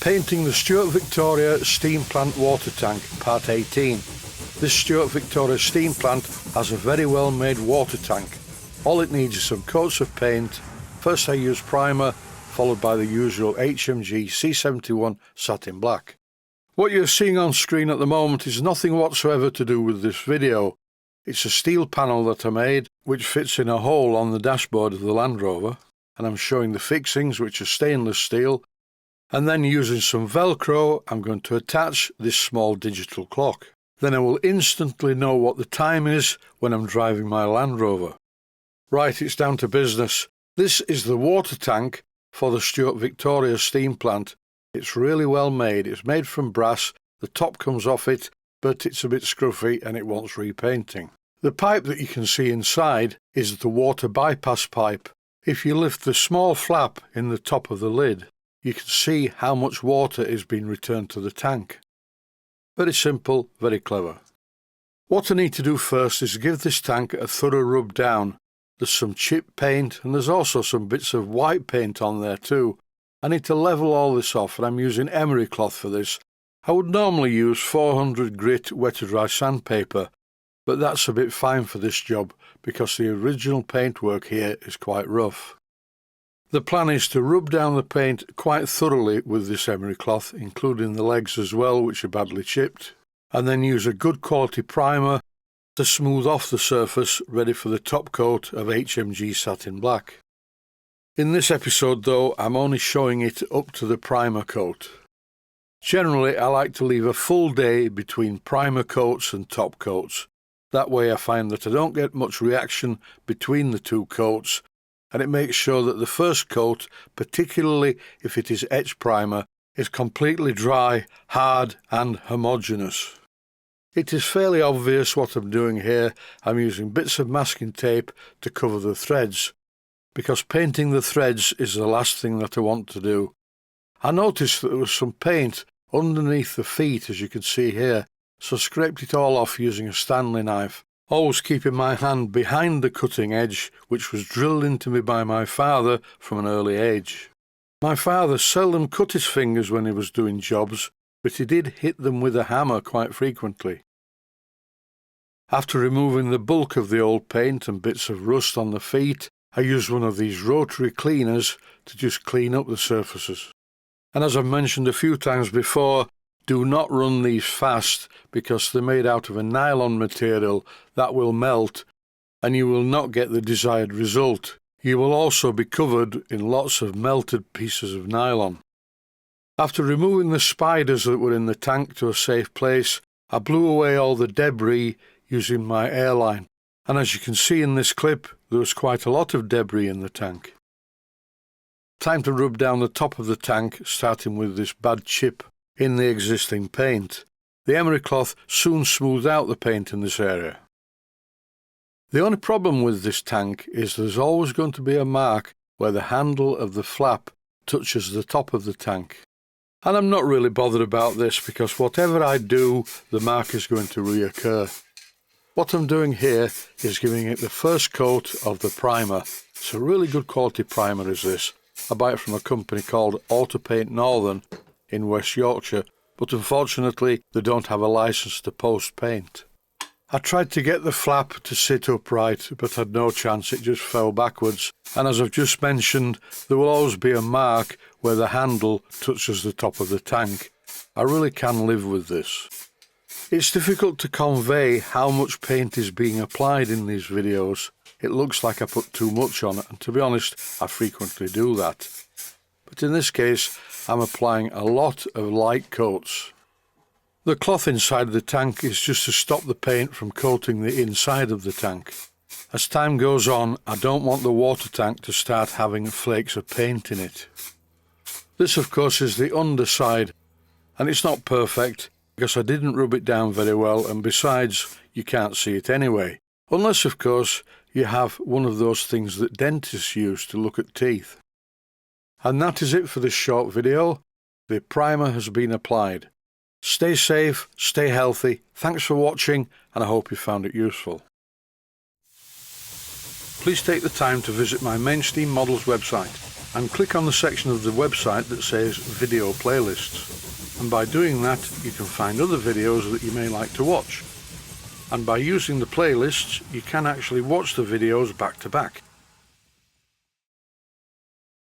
Painting the Stuart Victoria Steam Plant water tank, part 18. This Stuart Victoria Steam Plant has a very well made water tank. All it needs is some coats of paint. First I use primer, followed by the usual HMG C71 satin black. What you're seeing on screen at the moment is nothing whatsoever to do with this video. It's a steel panel that I made, which fits in a hole on the dashboard of the Land Rover, and I'm showing the fixings, which are stainless steel, and then using some Velcro I'm going to attach this small digital clock. Then I will instantly know what the time is when I'm driving my Land Rover. Right, it's down to business. This is the water tank for the Stuart Victoria Steam Plant. It's really well made. It's made from brass, the top comes off it, but it's a bit scruffy and it wants repainting. The pipe that you can see inside is the water bypass pipe. If you lift the small flap in the top of the lid, you can see how much water is being returned to the tank. Very simple, very clever. What I need to do first is give this tank a thorough rub down. There's some chip paint and there's also some bits of white paint on there too. I need to level all this off and I'm using emery cloth for this. I would normally use 400 grit wet-to-dry sandpaper, but that's a bit fine for this job because the original paintwork here is quite rough. The plan is to rub down the paint quite thoroughly with this emery cloth, including the legs as well, which are badly chipped, and then use a good quality primer to smooth off the surface, ready for the top coat of HMG satin black. In this episode though, I'm only showing it up to the primer coat. Generally I like to leave a full day between primer coats and top coats. That way I find that I don't get much reaction between the two coats, and it makes sure that the first coat, particularly if it is etch primer, is completely dry, hard and homogeneous. It is fairly obvious what I'm doing here. I'm using bits of masking tape to cover the threads, because painting the threads is the last thing that I want to do. I noticed that there was some paint underneath the feet, as you can see here, so I scraped it all off using a Stanley knife, always keeping my hand behind the cutting edge, which was drilled into me by my father from an early age. My father seldom cut his fingers when he was doing jobs, but he did hit them with a hammer quite frequently. After removing the bulk of the old paint and bits of rust on the feet, I used one of these rotary cleaners to just clean up the surfaces. And as I've mentioned a few times before, do not run these fast because they're made out of a nylon material that will melt and you will not get the desired result. You will also be covered in lots of melted pieces of nylon. After removing the spiders that were in the tank to a safe place, I blew away all the debris using my airline. And as you can see in this clip, there was quite a lot of debris in the tank. Time to rub down the top of the tank, starting with this bad chip in the existing paint. The emery cloth soon smoothed out the paint in this area. The only problem with this tank is there's always going to be a mark where the handle of the flap touches the top of the tank. And I'm not really bothered about this because whatever I do, the mark is going to reoccur. What I'm doing here is giving it the first coat of the primer. It's a really good quality primer is this. I buy it from a company called Autopaint Northern in West Yorkshire, but unfortunately they don't have a license to post paint. I tried to get the flap to sit upright, but had no chance, it just fell backwards. And as I've just mentioned, there will always be a mark where the handle touches the top of the tank. I really can live with this. It's difficult to convey how much paint is being applied in these videos. It looks like I put too much on it, and to be honest, I frequently do that. But in this case, I'm applying a lot of light coats. The cloth inside the tank is just to stop the paint from coating the inside of the tank. As time goes on, I don't want the water tank to start having flakes of paint in it. This of course is the underside, and it's not perfect because I didn't rub it down very well, and besides you can't see it anyway. Unless of course you have one of those things that dentists use to look at teeth. And that is it for this short video. The primer has been applied. Stay safe, stay healthy, thanks for watching, and I hope you found it useful. Please take the time to visit my Mainsteam Models website. and click on the section of the website that says Video Playlists, and by doing that you can find other videos that you may like to watch. And by using the playlists you can actually watch the videos back to back.